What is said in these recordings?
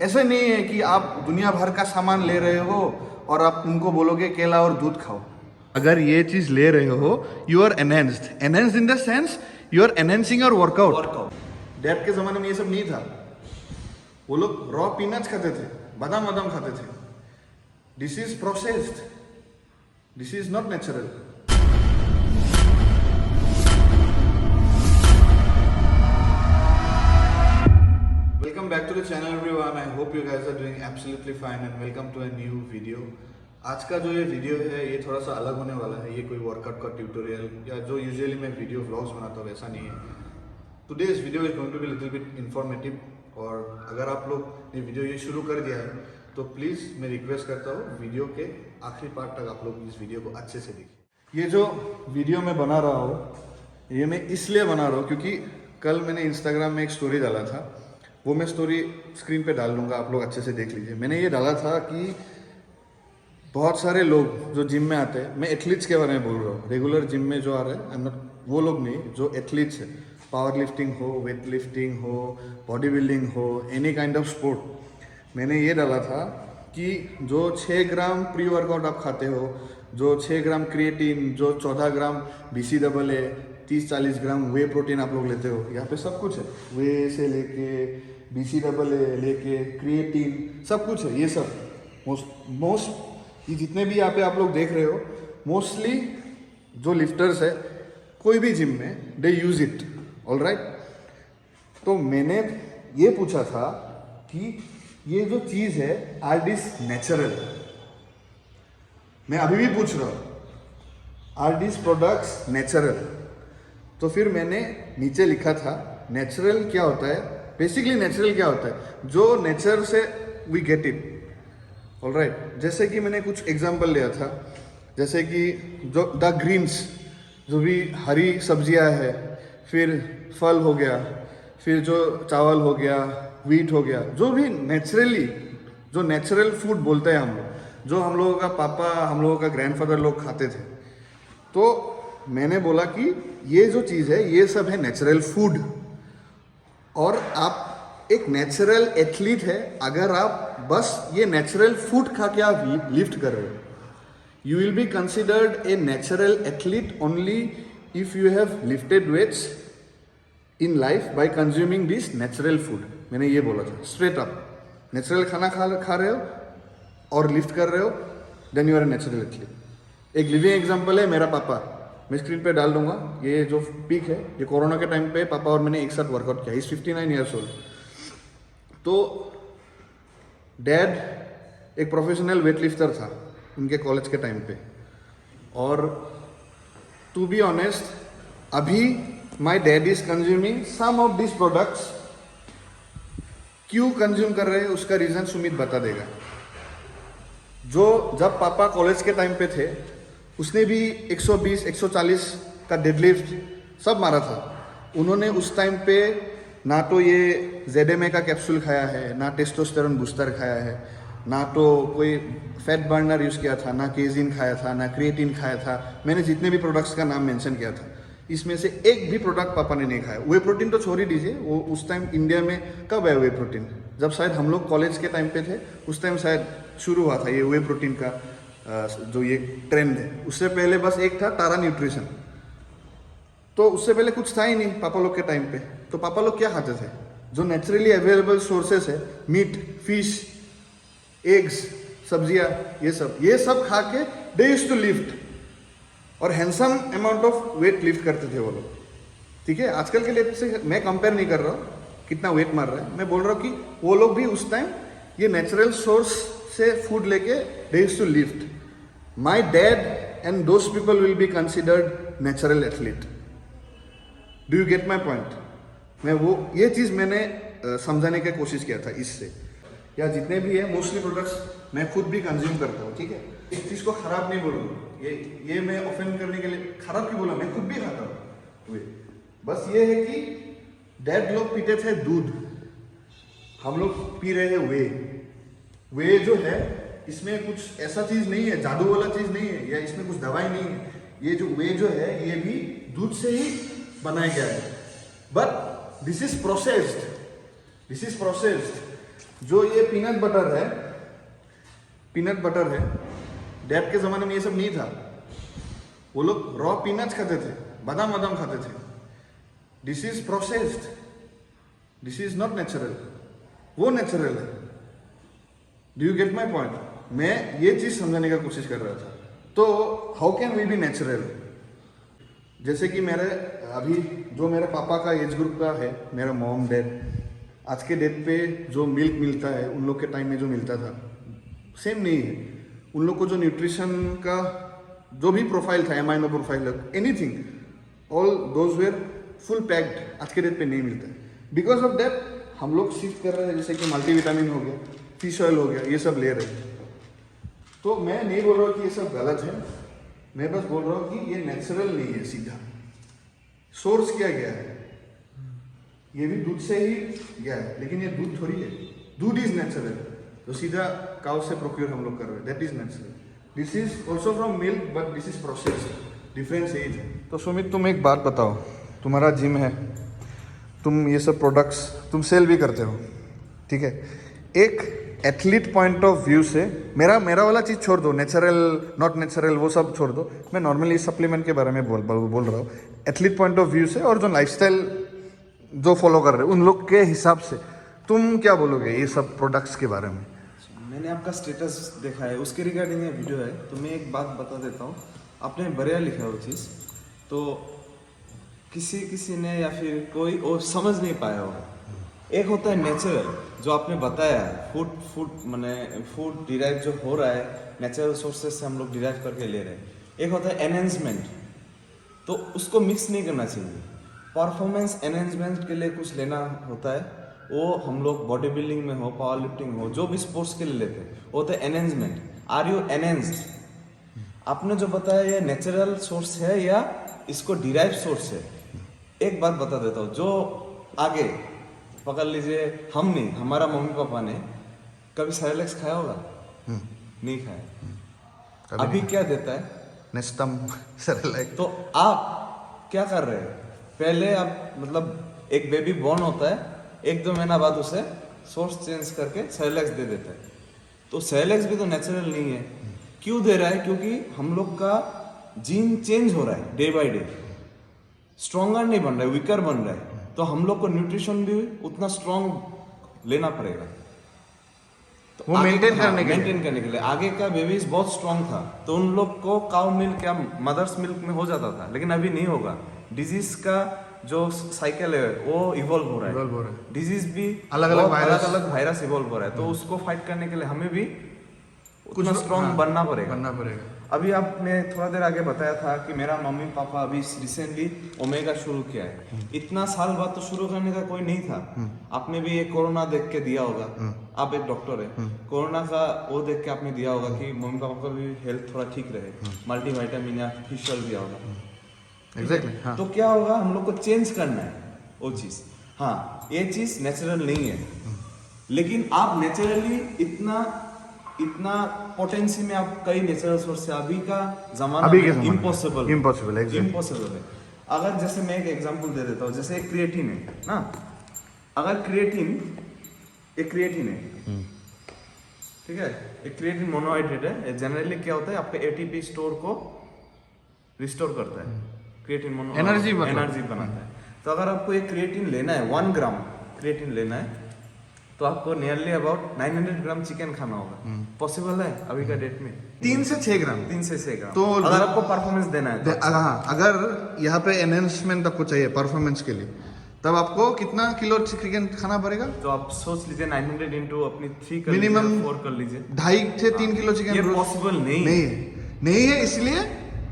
ऐसे नहीं है कि आप दुनिया भर का सामान ले रहे हो और आप उनको बोलोगे केला और दूध खाओ। अगर ये चीज ले रहे हो, you are enhanced in the sense you are enhancing your workout. Dad के जमाने में ये सब नहीं था। वो लोग रॉ पीनट्स खाते थे, बादाम वादाम खाते थे। This is processed, this is not natural. Welcome back to the channel everyone. I hope you guys are doing absolutely fine and welcome to a new video. आज का जो ये वीडियो है ये थोड़ा सा अलग होने वाला है। ये कोई वर्कआउट का ट्यूटोरियल या जो यूजुअली मैं वीडियो व्लॉग्स बनाता हूँ वैसा नहीं है। Today's video is going to be little bit informative. और अगर आप लोग ये वीडियो ये शुरू कर दिया है तो प्लीज़ मैं रिक्वेस्ट करता हूँ वीडियो के आखिरी पार्ट तक आप लोग इस वीडियो को अच्छे से देखिए। ये जो वीडियो मैं बना रहा हूँ ये मैं इसलिए बना रहा हूँ क्योंकि कल मैंने इंस्टाग्राम में एक स्टोरी डाला था। वो मैं स्टोरी स्क्रीन पे डाल दूंगा, आप लोग अच्छे से देख लीजिए। मैंने ये डाला था कि बहुत सारे लोग जो जिम में आते हैं, मैं एथलीट्स के बारे में बोल रहा हूँ, रेगुलर जिम में जो आ रहे हैं, आई एम नॉट वो लोग नहीं, जो एथलीट्स है, पावर लिफ्टिंग हो, वेट लिफ्टिंग हो, बॉडी बिल्डिंग हो, एनी काइंड ऑफ स्पोर्ट। मैंने ये डाला था कि जो 6 ग्राम प्री वर्कआउट आप खाते हो, जो 6 ग्राम क्रिएटिन, जो 14 ग्राम BCAA, 30-40 ग्राम वे प्रोटीन आप लोग लेते हो, यहाँ पे सब कुछ है। वे से लेके BCAA लेके क्रिएटिन सब कुछ है। ये सब मोस्ट ये जितने भी यहाँ पे आप लोग देख रहे हो, मोस्टली जो लिफ्टर्स है कोई भी जिम में दे यूज इट, ऑलराइट। तो मैंने ये पूछा था कि ये जो चीज़ है आर दिस नेचुरल। मैं अभी भी पूछ रहा हूँ, आर दिस प्रोडक्ट्स नेचुरल? तो फिर मैंने नीचे लिखा था नेचुरल क्या होता है। बेसिकली नेचुरल क्या होता है, जो नेचर से वी गेट इट, ऑलराइट। जैसे कि मैंने कुछ एग्जांपल लिया था, जैसे कि जो द ग्रीन्स, जो भी हरी सब्जियां है, फिर फल हो गया, फिर जो चावल हो गया, व्हीट हो गया, जो भी नेचुरली, जो नेचुरल फूड बोलते हैं हम लोग, जो हम लोगों का पापा, हम लोगों का ग्रैंडफादर लोग खाते थे। तो मैंने बोला कि ये जो चीज़ है ये सब है नेचुरल फूड। और आप एक नेचुरल एथलीट है अगर आप बस ये नेचुरल फूड खा के आप लिफ्ट कर रहे हो। You will be considered a natural athlete only if you have lifted weights in life by consuming this natural food. मैंने ये बोला था स्ट्रेट अप। नेचुरल खाना खा रहे हो और लिफ्ट कर रहे हो, then you are a natural athlete. एक लिविंग एग्जाम्पल है मेरा पापा, मैं स्क्रीन पे डाल दूंगा। ये जो पिक है ये कोरोना के टाइम पे पापा और मैंने एक साथ वर्कआउट किया। इस 59 ईयर्स ओल्ड। तो डैड एक प्रोफेशनल वेट लिफ्टर था उनके कॉलेज के टाइम पे। और टू बी ऑनेस्ट अभी my dad is consuming some of this products. क्यों कंज्यूम कर रहे हैं उसका रीजन सुमित बता देगा। जो जब पापा कॉलेज के टाइम पे थे उसने भी 120-140 का डेडलिफ्ट सब मारा था। उन्होंने उस टाइम पे ना तो ये ZMA का कैप्सूल खाया है, ना टेस्टोस्टेरोन बूस्टर खाया है, ना तो कोई फैट बर्नर यूज़ किया था, ना केजिन खाया था, ना क्रिएटिन खाया था। मैंने जितने भी प्रोडक्ट्स का नाम मेंशन किया था इसमें से एक भी प्रोडक्ट पापा ने नहीं खाया। वे प्रोटीन तो छोड़ ही दीजिए, वो उस टाइम इंडिया में कब है वे प्रोटीन? जब शायद हम लोग कॉलेज के टाइम पे थे उस टाइम शायद शुरू हुआ था ये वे प्रोटीन का जो ये ट्रेंड है। उससे पहले बस एक था तारा न्यूट्रिशन। तो उससे पहले कुछ था ही नहीं पापा लोग के टाइम पे। तो पापा लोग क्या खाते थे? जो नेचुरली अवेलेबल सोर्सेस है, मीट, फिश, एग्स, सब्जियां, ये सब खा के दे यूज्ड टू लिफ्ट और handsome amount of weight lift करते थे वो लोग। ठीक है, आजकल के लिए से मैं कंपेयर नहीं कर रहा हूँ कितना वेट मार रहा है। मैं बोल रहा हूँ कि वो लोग भी उस टाइम ये नेचुरल सोर्स से फूड लेके they used to lift. My dad and those people will be considered natural athlete. Do you get my point? मैं वो ये चीज़ मैंने समझाने की कोशिश किया था इससे। या जितने भी है मोस्टली प्रोडक्ट्स मैं खुद भी कंज्यूम करता हूँ। ठीक है, इस चीज़ को खराब नहीं बोलूँगा, ये मैं ऑफेंड करने के लिए खराब क्यों बोला, मैं खुद भी खाता हूँ। बस ये है कि डैड लोग पीते थे दूध, हम लोग पी रहे हैं वे जो है इसमें कुछ ऐसा चीज नहीं है, जादू वाला चीज नहीं है, या इसमें कुछ दवाई नहीं है। ये जो वे जो है ये भी दूध से ही बनाया गया है, बट दिस इज प्रोसेस्ड। जो ये पीनट बटर है, डैड के ज़माने में ये सब नहीं था। वो लोग रॉ पीनट्स खाते थे, बादाम खाते थे। This is processed, this is not natural. वो नेचुरल है। Do you get my point? मैं ये चीज़ समझाने का कोशिश कर रहा था। तो how can we be natural? जैसे कि अभी जो मेरे पापा का एज ग्रुप का है, मेरा मॉम डैड, आज के डेट पे जो मिल्क मिलता है उन लोग के टाइम में जो मिलता था सेम नहीं है। उन लोग को जो न्यूट्रिशन का जो भी प्रोफाइल था, amino profile, anything, all those were full packed, आज के डेट पे नहीं मिलता है। बिकॉज ऑफ दैट हम लोग शिफ्ट कर रहे हैं, जैसे कि मल्टीविटामिन हो गया, फिश ऑयल हो गया, ये सब ले रहे हैं। तो मैं नहीं बोल रहा हूँ कि ये सब गलत है, मैं बस बोल रहा हूँ कि ये नेचुरल नहीं है। सीधा सोर्स किया गया है, ये भी दूध से ही गया है, लेकिन ये दूध थोड़ी है। दूध इज नेचुरल, तो सीधा काउ से प्रोक्योर हम लोग कर रहे हैं, that is natural. This is also from milk, but this is processed. Difference यही है। तो सुमित, तुम एक बात बताओ, तुम्हारा जिम है, तुम ये सब प्रोडक्ट्स तुम सेल भी करते हो, ठीक है? एक एथलीट पॉइंट ऑफ व्यू से मेरा वाला चीज़ छोड़ दो, नेचुरल नॉट नेचुरल वो सब छोड़ दो। मैं नॉर्मली सप्लीमेंट के बारे में बोल रहा हूँ, एथलीट पॉइंट ऑफ व्यू से, और जो लाइफस्टाइल जो फॉलो कर रहे हैं उन लोग के हिसाब से तुम क्या बोलोगे ये सब प्रोडक्ट्स के बारे में? मैंने आपका स्टेटस देखा है, उसके रिगार्डिंग ये वीडियो है, तो मैं एक बात बता देता हूँ। आपने बढ़िया लिखा है वो चीज़, तो किसी ने या फिर कोई और समझ नहीं पाया होगा। एक होता है नेचुरल, जो आपने बताया है, फूड डिराइव जो हो रहा है नेचुरल सोर्सेज से हम लोग डिराइव करके ले रहे हैं। एक होता है एनहेंसमेंट, तो उसको मिक्स नहीं करना चाहिए। परफॉर्मेंस एनहेंसमेंट के लिए कुछ लेना होता है, वो हम लोग बॉडी बिल्डिंग में हो, पावर लिफ्टिंग हो, जो भी स्पोर्ट्स के लिए लेते हैं, वो होता है एनहेंसमेंट। Are you enhanced? आपने जो बताया ये नेचुरल सोर्स है या इसको डिराइव सोर्स है? एक बात बता देता हूँ, जो आगे पकड़ लीजिए, हम नहीं, हमारा मम्मी पापा ने कभी सेरेलैक्स खाया होगा? नहीं खाया। अभी क्या देता है? Nestum Cerelacs. तो आप क्या कर रहे हैं? पहले आप मतलब एक बेबी बॉर्न होता है, 1-2 महीना बाद उसे सोर्स चेंज करके सेरेलैक्स दे देता है। तो सेरेलैक्स भी तो नेचुरल नहीं है। क्यों दे रहा है? क्योंकि हम लोग का जीन चेंज हो रहा है डे बाय डे, स्ट्रॉन्गर नहीं बन रहा है, वीकर बन रहा है। तो हम लोग को न्यूट्रिशन भी उतना स्ट्रॉन्ग लेना पड़ेगा, तो वो मेंटेन करने के लिए। आगे का बेबीज बहुत स्ट्रॉन्ग था, तो उन लोग को काउ मिल्क या मदर्स मिल्क में हो जाता था, लेकिन अभी नहीं होगा। डिजीज का जो साइकिल है वो इवॉल्व हो रहा है, डिजीज भी अलग अलग वायरस इवॉल्व हो रहा है, तो उसको फाइट करने के लिए हमें भी कुछ स्ट्रॉन्ग बनना पड़ेगा। अभी आपने थोड़ा देर आगे बताया था कि मेरा मम्मी पापा अभी रिसेंटली ओमेगा शुरू किया है। इतना साल बाद तो शुरू करने का कोई नहीं था। आपने भी एक कोरोना देख के दिया होगा, आप एक डॉक्टर है, कोरोना का वो देख के आपने दिया होगा कि मम्मी पापा का भी हेल्थ थोड़ा ठीक रहे, मल्टीविटामिन या फिश ऑयल दिया होगा। एग्जैक्टली, हाँ। तो क्या होगा, हम लोग को चेंज करना है वो चीज। हाँ, ये चीज नेचुरल नहीं है, लेकिन आप नेचुरली इतना पोटेंसी में आप कई नेचुरल सोर्स से अभी का जमाना इम्पॉसिबल है। अगर जैसे मैं एक एग्जांपल दे देता हूँ, जैसे एक क्रिएटिन है ना, अगर एक क्रिएटिन है, ठीक है, एक क्रिएटिन मोनोहाइड्रेट है। जनरली क्या होता है, आपके एटीपी स्टोर को रिस्टोर करता है, क्रिएटिन मोनो एनर्जी बनाता है। तो अगर आपको एक क्रिएटिन लेना है, 1 ग्राम क्रिएटिन लेना है, तो आपको नियरली अबाउट 900 ग्राम चिकन खाना होगा। पॉसिबल है अभी का डेट में? 3 से 6 ग्राम। तो अगर आपको परफॉर्मेंस देना है तो अगर यहाँ पे एनहेंसमेंट आपको चाहिए परफॉर्मेंस के लिए, तब आपको कितना किलो चिकन खाना पड़ेगा? तो आप सोच लीजिए 900 इंटू अपनी 3 कर मिनिमम 4 कर लीजिए, 2.5 से 3 किलो चिकन। ये पॉसिबल नहीं है, इसलिए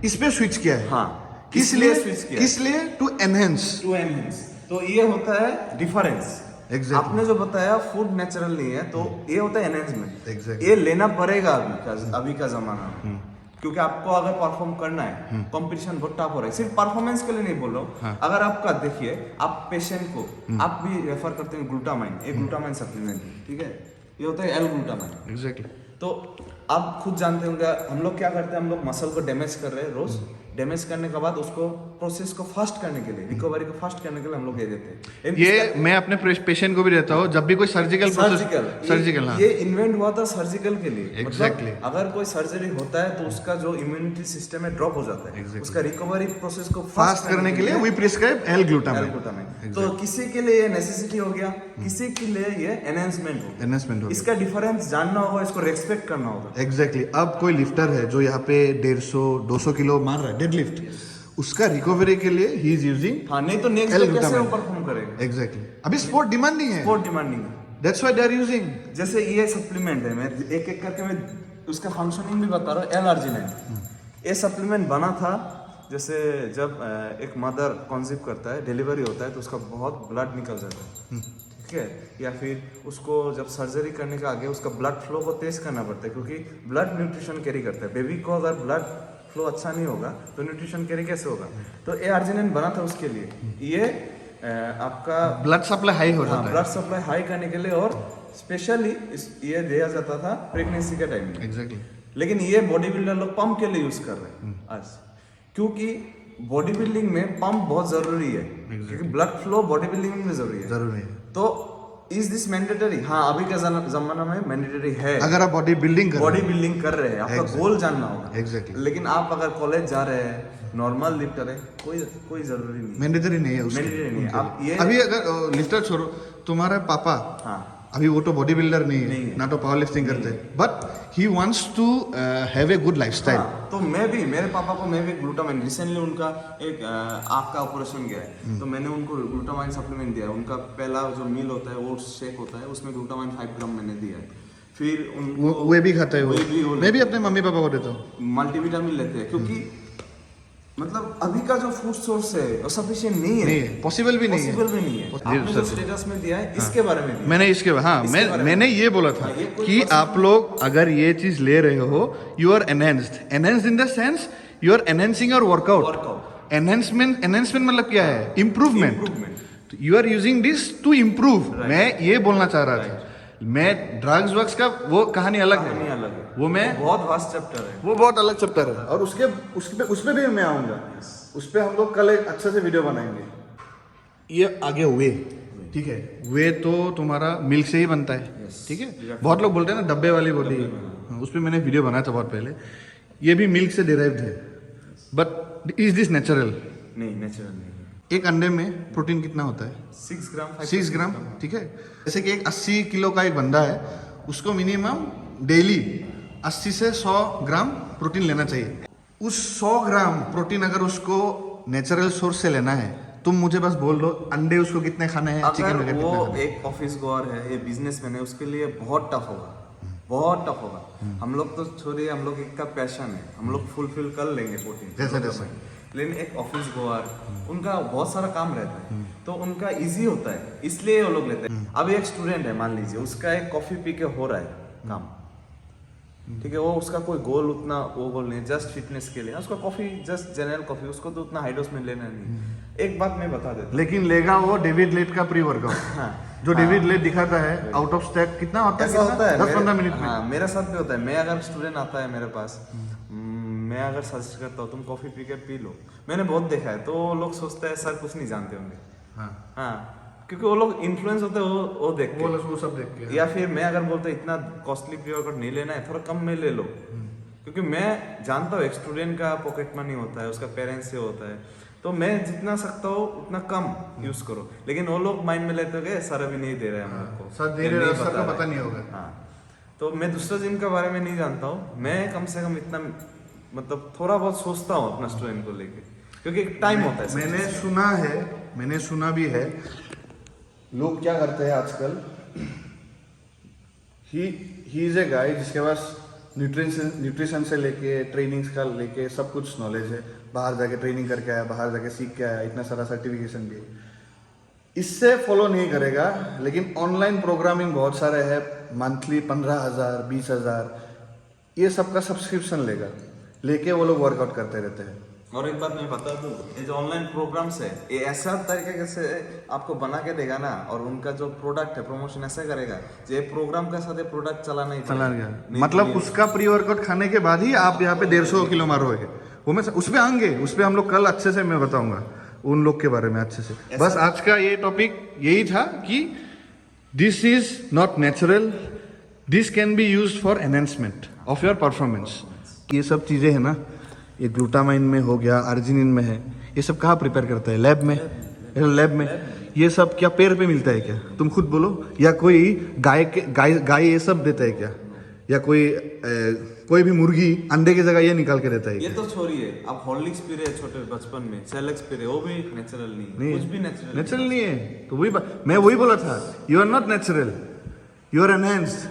इस पे स्विच किया है। हाँ, किस लिए? To enhance. तो ये होता है डिफरेंस। Exactly. आपने जो बताया फूड नेचुरल नहीं है, तो ये होता है एनहेंसमेंट। Exactly. ये लेना पड़ेगा अभी का जमाना में, क्योंकि आपको अगर परफॉर्म करना है, कंपटीशन बहुत टफ हो रहा है। सिर्फ परफॉर्मेंस के लिए नहीं बोल रहा हूँ। हाँ. अगर आपका देखिए, आप पेशेंट को आप भी रेफर करते हैं ग्लूटामाइन, एक ग्लूटामाइन सप्लीमेंट, ठीक है, ये होता है L-ग्लूटामाइन। एग्जैक्टली। तो आप खुद जानते होंगे, हम लोग क्या करते हैं, हम लोग मसल को डैमेज कर रहे हैं रोज। डैमेज करने के बाद उसको प्रोसेस को फास्ट करने के लिए, रिकवरी को फास्ट करने के लिए हम लोग ये देते हैं। ये मैं अपने पेशेंट को भी देता हूँ जब भी कोई सर्जिकल सर्जिकल हाँ ये इन्वेंट हुआ था सर्जिकल के लिए। Exactly. मतलब अगर कोई सर्जरी होता है तो उसका जो इम्यूनिटी सिस्टम है ड्रॉप हो जाता है। उसका रिकवरी प्रोसेस को फास्ट करने के लिए वी प्रिस्क्राइब L-ग्लूटामाइन। तो किसी के लिए ये नेसेसिटी हो गया, किसी के लिए ये एनहेंसमेंट हो गया। एनहेंसमेंट हो इसका डिफरेंस जानना होगा, इसको रेस्पेक्ट करना होगा। एग्जैक्टली। अब कोई लिफ्टर है जो यहाँ पे 150-200 किलो मार रहा है डेडलिफ्ट, उसका रिकवरी के लिए ही इज यूजिंग हाँ, नहीं तो नेक्स्ट डे कैसे वो परफॉर्म करेगा। एग्जैक्टली। अभी स्पोर्ट डिमांडिंग है, स्पोर्ट डिमांडिंग है, that's why they are using. जैसे ये सप्लीमेंट है, मैं एक एक करके मैं उसका फंक्शनिंग भी बता रहा हूँ। L-arginine ये सप्लीमेंट बना था जैसे जब एक मदर कॉन्सीव करता है, डिलीवरी होता है तो उसका बहुत ब्लड निकल जाता है, ठीक है, या फिर उसको जब सर्जरी करने के आगे उसका ब्लड फ्लो को तेज करना पड़ता है, क्योंकि ब्लड न्यूट्रिशन कैरी करता है। बेबी को अगर ब्लड फ्लो अच्छा नहीं होगा तो न्यूट्रिशन कैरी कैसे होगा। तो ये अर्जिनिन बना था उसके लिए। ये आपका ब्लड सप्लाई हाई हो जाता है, ब्लड सप्लाई हाई करने के लिए, और स्पेशली ये दिया जाता था प्रेगनेंसी के टाइम में। एग्जैक्टली। लेकिन ये बॉडी बिल्डर लोग पंप के लिए यूज कर रहे हैं आज, क्योंकि बॉडी बिल्डिंग में पंप बहुत जरूरी है, क्योंकि ब्लड फ्लो बॉडी बिल्डिंग में जरूरी है। तो इज दिस मैंडेटरी? हाँ, अभी के जमाना में मैंडेटरी है। अगर आप बॉडी बिल्डिंग कर रहे हैं, आपका गोल जानना होगा। एग्जैक्टली। लेकिन आप अगर कॉलेज जा रहे हैं, नॉर्मल लिफ्टर है, कोई जरूरी नहीं, मैंडेटरी नहीं है मैंडेटरी नहीं है। आप ये अभी अगर लिफ्टर छोड़ो, तुम्हारे पापा हाँ अभी वो तो बॉडी बिल्डर नहीं है, ना तो पावर लिफ्टिंग करते, but he wants to have a good lifestyle. तो मैं भी, मेरे पापा को मैं भी ग्लूटामाइन, रिसेंटली उनका एक आँख का ऑपरेशन गया है, तो मैंने उनको ग्लूटामाइन सप्लीमेंट दिया है। उनका पहला जो मील होता है, ओट्स शेक होता है, उसमें ग्लूटामाइन 5 ग्राम मैंने दिया है। फिर उनको वो भी खाता है, मैं भी अपने मम्मी पापा को देता हूँ। मल्टीविटामिन लेते हैं, क्योंकि मतलब अभी का जो फूड सोर्स है वो सफिशिएंट नहीं है, पॉसिबल भी नहीं है। आपने जो स्टेटस में दिया है इसके बारे में मैंने इसके मैंने ये बोला था कि आप लोग अगर ये चीज ले रहे हो, you are enhanced in the sense you are enhancing your workout. Enhancement मतलब क्या है? Improvement. You are using this to improve. मैं ये बोलना चाह रहा था। मैं ड्रग्स वग्स का वो कहानी अलग है, वो मैं बहुत वास्ट चैप्टर है, वो बहुत अलग चैप्टर है, और उसपे भी मैं आऊंगा। उस पे हम लोग कल एक अच्छे से वीडियो बनाएंगे। ये आगे वे, ठीक है, वे तो तुम्हारा मिल्क से ही बनता है, ठीक है। बहुत लोग बोलते हैं ना डब्बे वाली बॉडी, उस पर मैंने वीडियो बनाया था बहुत पहले। ये भी मिल्क से डिराइव्ड है, बट इज दिस नेचुरल? नहीं, नेचुरल नहीं। एक अंडे में प्रोटीन कितना होता है? 6 ग्राम, ठीक है। जैसे कि एक 80 किलो का एक बंदा है, उसको मिनिमम डेली 80 से 100 ग्राम प्रोटीन लेना चाहिए। उस 100 ग्राम प्रोटीन अगर उसको नेचुरल सोर्स से लेना है, तुम मुझे बस बोल दो अंडे उसको कितने खाने हैं, चिकन अगर वो एक ऑफिस गोअर है, ये बिजनेसमैन है, उसके लिए बहुत टफ होगा। हम लोग तो छोड़िए, हम लोग एक का पैशन है, हम लोग फुलफिल कर लेंगे प्रोटीन जैसे। लेकिन एक ऑफिस गोअर, उनका बहुत सारा काम रहता है, तो उनका इजी होता है, इसलिए वो लोग लेते हैं। अब एक स्टूडेंट है, मान लीजिए उसका एक कॉफी पी के हो रहा है काम, ठीक है, वो उसका कोई गोल उतना वो गोल नहीं, जस्ट फिटनेस के लिए उसका कॉफी, जस्ट जनरल कॉफी, उसको तो उतना हाई डोज में लेना नहीं। एक बात मैं बता देता हूं, लेकिन लेगा वो डेविड लेट का प्री वर्कआउट। जो डेविड लेट दिखाता है आउट ऑफ स्टैक कितना होता है 10-15 मिनट में। हाँ, मेरे साथ भी होता है। मैं अगर स्टूडेंट आता है मेरे पास, मैं अगर सजेस्ट करता हूँ तुम कॉफी पी के पी लो, मैंने बहुत देखा है, तो लोग सोचते हैं सर कुछ नहीं जानते होंगे। हाँ, क्योंकि वो लोग इन्फ्लुएंस होते हैं वो देख के, वो सब देख के। या फिर मैं अगर बोलता इतना कॉस्टली प्री वर्कआउट नहीं लेना है, थोड़ा कम में ले लो, क्योंकि मैं जानता हूँ एक स्टूडेंट का पॉकेट मनी होता है, उसका पेरेंट्स से होता है, तो मैं जितना सकता हूँ उतना कम यूज करो। लेकिन वो लोग माइंड में लेते हैं सर अभी नहीं दे रहे हम लोग को, सर दे रहे हैं, सर को पता नहीं होगा। हाँ, तो मैं दूसरा जिम के बारे में नहीं जानता हूँ, मैं कम से कम इतना मतलब थोड़ा बहुत सोचता हूँ अपना स्टूडेंट को लेके, क्योंकि एक टाइम होता है। मैंने सुना भी है, लोग क्या करते हैं आजकल, ही इज ए गाय जिसके पास न्यूट्रिशन से लेके ट्रेनिंग्स का लेके सब कुछ नॉलेज है, बाहर जाके ट्रेनिंग करके आया, बाहर जाके सीख के आया, इतना सारा सर्टिफिकेशन भी है। इससे फॉलो नहीं करेगा, लेकिन ऑनलाइन प्रोग्रामिंग बहुत सारे है, मंथली 15,000 20,000 ये सब का सब्सक्रिप्शन लेके वो लोग वर्कआउट करते रहते हैं। और एक बात मैं बता दूं, ये जो ऑनलाइन प्रोग्राम्स है, ये ऐसा तरीके से आपको बना के देगा ना, और उनका जो प्रोडक्ट है प्रमोशन ऐसा करेगा, ये प्रोग्राम के साथ प्रोडक्ट चला गया, मतलब उसका प्री वर्कआउट खाने के बाद ही आप यहाँ पे 150 किलो मारोगे, वो मैं उस पर आएंगे, उस पर हम लोग कल अच्छे से मैं बताऊंगा उन लोग के बारे में अच्छे से। बस आज का ये टॉपिक यही था कि this is not natural, this can be use for enhancement of your performance. ये सब चीज़ें है ना, ये ग्लूटामाइन में हो गया, अर्जिनिन में है, ये सब कहाँ प्रिपेयर करता है? लैब में। लैब में ये सब क्या पेड़ पे मिलता है क्या? तुम खुद बोलो। या कोई गाय ये सब देता है क्या? या कोई भी मुर्गी अंडे की जगह ये निकाल के देता है ये क्या? तो छोड़िए, आप हॉर्लिक्स पी रहे हैं छोटे बचपन में, सेलेक्स पी रहे, वो भी नेचुरल नहीं है, कुछ भी नेचुरल नहीं है। तो मैं वही बोला था, you are not natural, you are enhanced.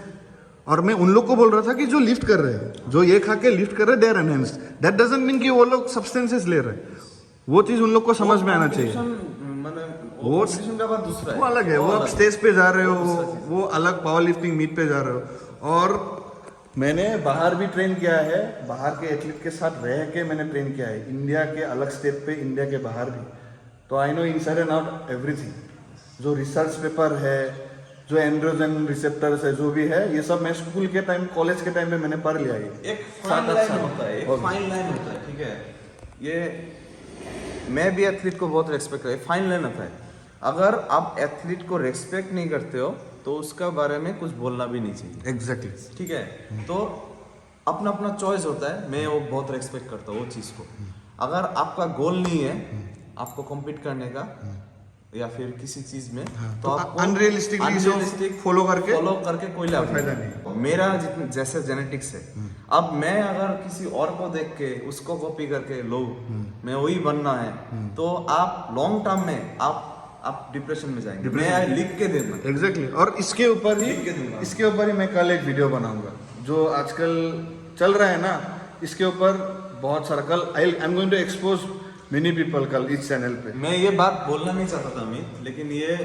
और मैं उन लोग को बोल रहा था कि जो लिफ्ट कर रहे हैं, जो ये खा के लिफ्ट कर रहे हैं, they are enhanced. That doesn't mean कि वो लोग सब्सटेंसेस ले रहे हैं। वो चीज उन लोग को समझ में आना चाहिए। वो कंपटीशन का बात दूसरा है, वो अलग है। वो आप स्टेज पे जा रहे हो, वो अलग पावर लिफ्टिंग मीट पे जा रहे हो। और मैंने बाहर भी ट्रेन किया है, बाहर के एथलीट के साथ रह के मैंने ट्रेन किया है, इंडिया के अलग स्टेट पे, इंडिया के बाहर भी। तो I know inside and out everything. जो रिसर्च पेपर है, जो एंड्रोजन रिसेप्टर्स है, जो भी है, ये सब मैं स्कूल के टाइम, कॉलेज के टाइम पे मैंने पढ़ लिया है। एक फाइन लाइन होता है, एक फाइन लाइन होता है, ठीक है। ये मैं भी एथलीट को बहुत रेस्पेक्ट करता हूँ, फाइन लाइन होता है। अगर आप एथलीट को रेस्पेक्ट नहीं करते हो तो उसका बारे में कुछ बोलना भी नहीं चाहिए। एग्जैक्टली, ठीक है। तो अपना अपना चॉइस होता है, मैं वो बहुत रेस्पेक्ट करता हूँ वो चीज़ को। अगर आपका गोल नहीं है आपको कम्पीट करने का या फिर किसी चीज में, तो आपको अनरियलिस्टिक फॉलो करके कोई फायदा नहीं। मेरा जैसे जेनेटिक्स है, अब मैं अगर किसी और को देख के उसको कॉपी करके लो, मैं वही बनना है, तो आप लॉन्ग टर्म में आप डिप्रेशन में जाएंगे। मैं लिख के दूंगा एग्जैक्टली। और इसके ऊपर ही मैं कल एक वीडियो बनाऊंगा जो आजकल चल रहा है ना, इसके ऊपर बहुत सारा कल I am going to expose many people कल इस चैनल पे। मैं ये बात बोलना नहीं चाहता था अमित, लेकिन ये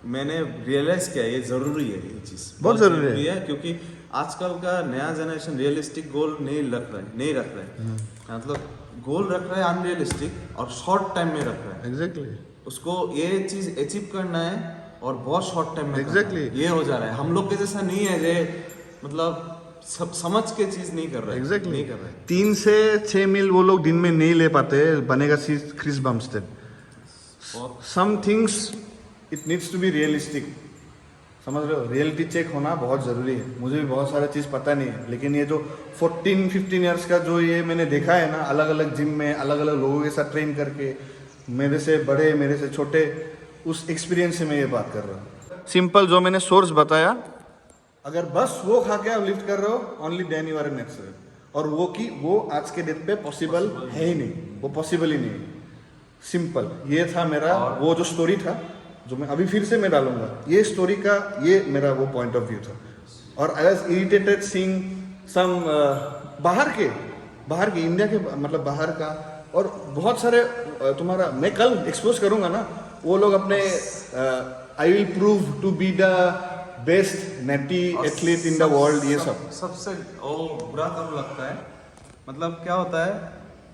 मैंने रियलाइज किया ये जरूरी है, ये चीज बहुत जरूरी है क्योंकि आजकल का नया जनरेशन रियलिस्टिक गोल नहीं रख रहा है। मतलब गोल रख रहा है अनरियलिस्टिक और शॉर्ट टाइम में रख रहा है। एग्जैक्टली। उसको ये चीज अचीव करना है और बहुत शॉर्ट टाइम में एग्जैक्टली ये हो जा रहा है। हम लोग के जैसा नहीं है, जे मतलब सब समझ के चीज नहीं कर रहा है। एग्जैक्टली नहीं कर रहा है। 3 से 6 मील वो लोग दिन में नहीं ले पाते, बनेगा Chris Bumstead. Some things it needs to be realistic, समझ रहे हो? रियलिटी चेक होना बहुत ज़रूरी है। मुझे भी बहुत सारा चीज़ पता नहीं है, लेकिन ये जो 14-15 ईयर्स का जो ये मैंने देखा है ना, अलग अलग जिम में अलग अलग लोगों के साथ ट्रेन करके, मेरे से बड़े मेरे से छोटे, उस एक्सपीरियंस से मैं ये बात कर रहा हूँ। सिंपल जो मैंने सोर्स बताया, अगर बस वो खा के आप लिफ्ट कर रहे हो, only then you are natural. और वो आज के डेट पे पॉसिबल है ही नहीं, वो पॉसिबल ही नहीं। सिंपल ये था मेरा वो जो स्टोरी था, जो मैं अभी फिर से मैं डालूंगा। ये स्टोरी का ये मेरा वो पॉइंट ऑफ व्यू था। और I was irritated seeing some बाहर के इंडिया के, मतलब बाहर का, और बहुत सारे तुम्हारा मैं कल एक्सपोज करूंगा ना, वो लोग अपने I will prove to be the best natty athlete in the world, ये सब सबसे बुरा कब लगता है, मतलब क्या होता है,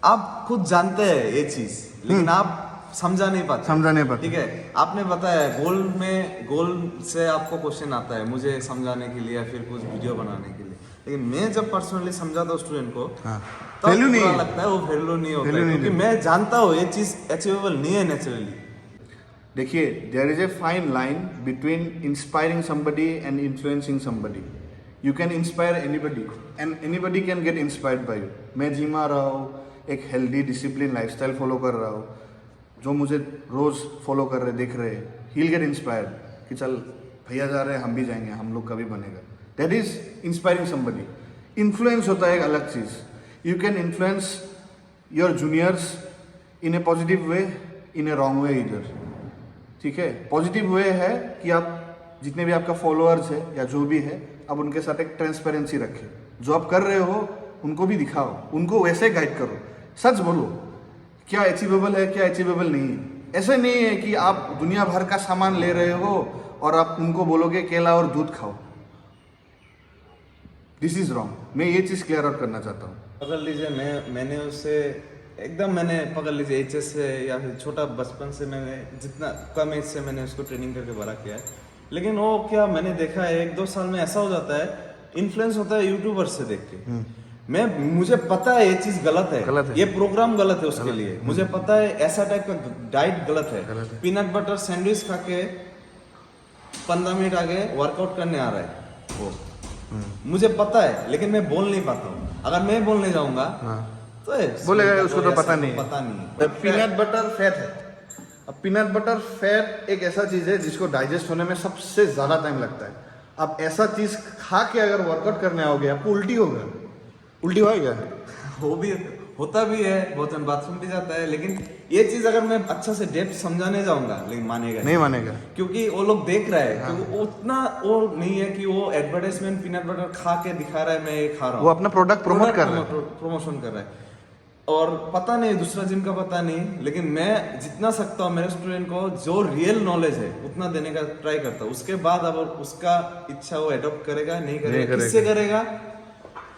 आप खुद जानते हैं ये चीज, लेकिन आप समझा नहीं पाते। ठीक है, आपने बताया गोल से आपको क्वेश्चन आता है मुझे समझाने के लिए या फिर कुछ वीडियो बनाने के लिए, लेकिन मैं जब पर्सनली समझाता हूँ स्टूडेंट को, तब बुरा लगता है, वो वैल्यू नहीं होता है, क्योंकि मैं जानता हूँ ये चीज अचीवेबल नहीं है नेचुरली। देखिए, there is a fine line between inspiring somebody and influencing somebody. You can inspire anybody and anybody can get inspired by you. मैं जिम आ रहा हूँ, एक हेल्दी डिसिप्लिन लाइफस्टाइल फॉलो कर रहा हूँ, जो मुझे रोज फॉलो कर रहे देख रहे, ही विल गेट इंस्पायर्ड कि चल भैया जा रहे हैं, हम भी जाएंगे, हम लोग का भी बनेगा। That is inspiring somebody. Influence होता है एक अलग चीज़। You can influence your juniors in a positive way, in a wrong way इधर। ठीक है, पॉजिटिव वे है कि आप जितने भी आपका फॉलोअर्स है या जो भी है, आप उनके साथ एक ट्रांसपेरेंसी रखें। जो आप कर रहे हो उनको भी दिखाओ, उनको वैसे गाइड करो, सच बोलो क्या अचीवेबल है, क्या अचीवेबल नहीं है। ऐसे नहीं है कि आप दुनिया भर का सामान ले रहे हो और आप उनको बोलोगे केला और दूध खाओ। This is wrong. मैं ये चीज़ क्लियर आउट करना चाहता हूँ। पकड़ लीजिए, मैंने उससे एकदम मैंने पकड़ लीजिए एचएस से या फिर छोटा बचपन से मैंने जितना कम एज से मैंने उसको ट्रेनिंग करके बड़ा किया है, लेकिन वो क्या मैंने देखा है 1-2 साल में ऐसा हो जाता है, इन्फ्लुएंस होता है यूट्यूबर से देख के। मैं मुझे पता है ये चीज गलत गलत है। ये प्रोग्राम गलत है उसके लिए, मुझे पता है ऐसा टाइप का डाइट गलत है। पीनट बटर सैंडविच खा के 15 मिनट आगे वर्कआउट करने आ रहा है वो, मुझे पता है, लेकिन मैं बोल नहीं पाता हूँ। अगर मैं बोलने जाऊंगा तो बोलेगा उसको तो पता नहीं पता नहीं। पीनट बटर फैट है। अब पीनट बटर फैट एक ऐसा चीज है जिसको डाइजेस्ट होने में सबसे ज्यादा टाइम लगता है। अब ऐसा चीज खा के अगर वर्कआउट करने आओगे आपको उल्टी होगा। उल्टी होएगा, वो भी होता भी है, बहुत बाथरूम भी जाता है, लेकिन ये चीज अगर मैं अच्छा से डेप्थ समझाने जाऊंगा लेकिन मानेगा नहीं मानेगा। क्योंकि वो लोग देख रहे हैं, क्योंकि उतना वो नहीं है कि वो एडवर्टाइजमेंट पीनट बटर खा के दिखा रहा है मैं ये खा रहा हूँ, वो अपना प्रोडक्ट प्रमोट कर रहा है, प्रमोशन कर रहा है। और पता नहीं दूसरा जिम का पता नहीं, लेकिन मैं जितना सकता हूँ मेरे स्टूडेंट को जो रियल नॉलेज है उतना देने का ट्राई करता हूँ। उसके बाद अब उसका इच्छा वो एडॉप्ट करेगा नहीं करेगा, किससे करेगा,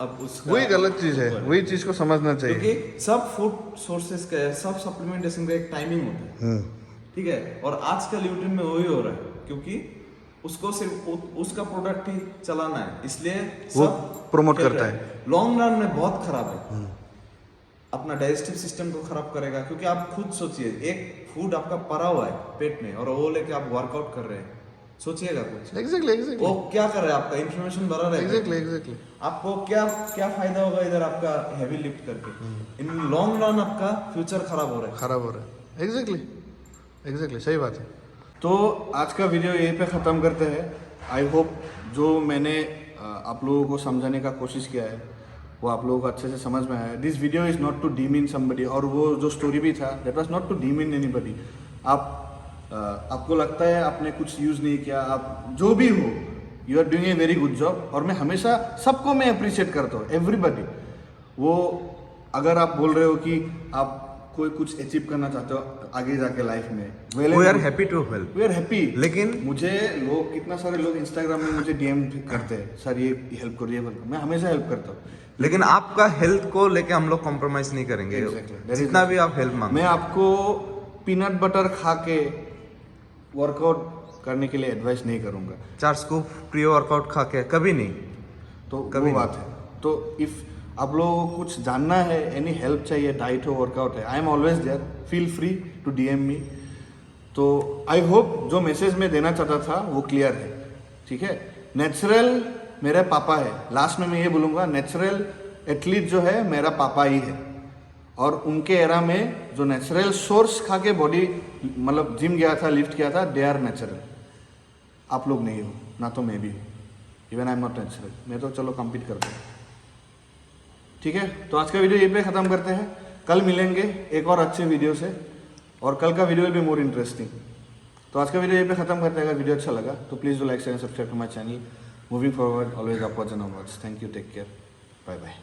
अब उसका वही गलत चीज है, वही चीज को समझना चाहिए। क्योंकि सब फूड सोर्सेस का सब सप्लीमेंटेशन का एक टाइमिंग होता है, ठीक है। और आजकल यूट्यूब में वही हो रहा है, क्योंकि उसको सिर्फ उसका प्रोडक्ट ही चलाना है, इसलिए वो सब प्रमोट खेल करता रहा है। लॉन्ग रन में बहुत खराब है, अपना डाइजेस्टिव सिस्टम को खराब करेगा। क्योंकि आप खुद सोचिए, एक फूड आपका पड़ा हुआ है पेट में और वो लेके आप वर्कआउट कर रहे हैं, सोचिएगा कुछ एग्जैक्टली वो क्या कर रहा है, आपका इन्फ्लेमेशन बढ़ा रहा है, एग्जैक्टली आपको क्या क्या फायदा होगा इधर आपका हैवी लिफ्ट करके, इन लॉन्ग रन आपका फ्यूचर खराब हो रहा है। खराब हो रहा है। एग्जैक्टली सही बात है। तो आज का वीडियो यहीं पे ख़त्म करते हैं। आई होप जो मैंने आप लोगों को समझाने का कोशिश किया है वो आप लोगों को अच्छे से समझ में आया है। This video is not to demean somebody, और वो जो स्टोरी भी था that was not to demean anybody. आपको लगता है आपने कुछ यूज़ नहीं किया, आप जो भी हो you are doing a very good job, और मैं हमेशा सबको मैं अप्रिशिएट करता हूँ, एवरीबडी। वो अगर आप बोल रहे हो कि आप कोई कुछ अचीव करना चाहते हो आगे जाके लाइफ में, we are happy to help, we are happy. लेकिन मुझे लोग, कितना सारे लोग इंस्टाग्राम में मुझे डीएम करते हैं, सर ये हेल्प करो, ये हेल्प करो। मैं हमेशा हेल्प करता हूँ, लेकिन आपका हेल्थ को लेके हम लोग कॉम्प्रोमाइज नहीं करेंगे। Exactly. जितना भी आप हेल्प मांगो, मैं आपको पीनट बटर खा के वर्कआउट करने के लिए एडवाइस नहीं करूँगा। 4 स्कूप प्री वर्कआउट खा के कभी नहीं, तो कभी वो बात है। तो इफ आप लोगों को कुछ जानना है, एनी हेल्प चाहिए, डाइट हो, वर्कआउट है, I am always there, feel free to DM me. तो आई होप जो मैसेज मैं देना चाहता था वो क्लियर है, ठीक है। नेचुरल मेरे पापा है, लास्ट में मैं ये बोलूँगा, नेचुरल एथलीट जो है मेरा पापा ही है, और उनके एरा में जो नेचुरल सोर्स खा के बॉडी मतलब जिम गया था, लिफ्ट किया था, दे आर नेचुरल। आप लोग नहीं हो, ना तो मैं भी हूँ, even I am not natural. मैं तो चलो कम्पीट करता हूँ, ठीक है। तो आज का वीडियो यहीं पे ख़त्म करते हैं, कल मिलेंगे एक और अच्छे वीडियो से, और कल का video will be more interesting. तो आज का वीडियो यहीं पे ख़त्म करते हैं। अगर वीडियो अच्छा लगा तो please do like share and subscribe to my channel. Moving forward, always upwards and onwards. Thank you, take care, bye bye.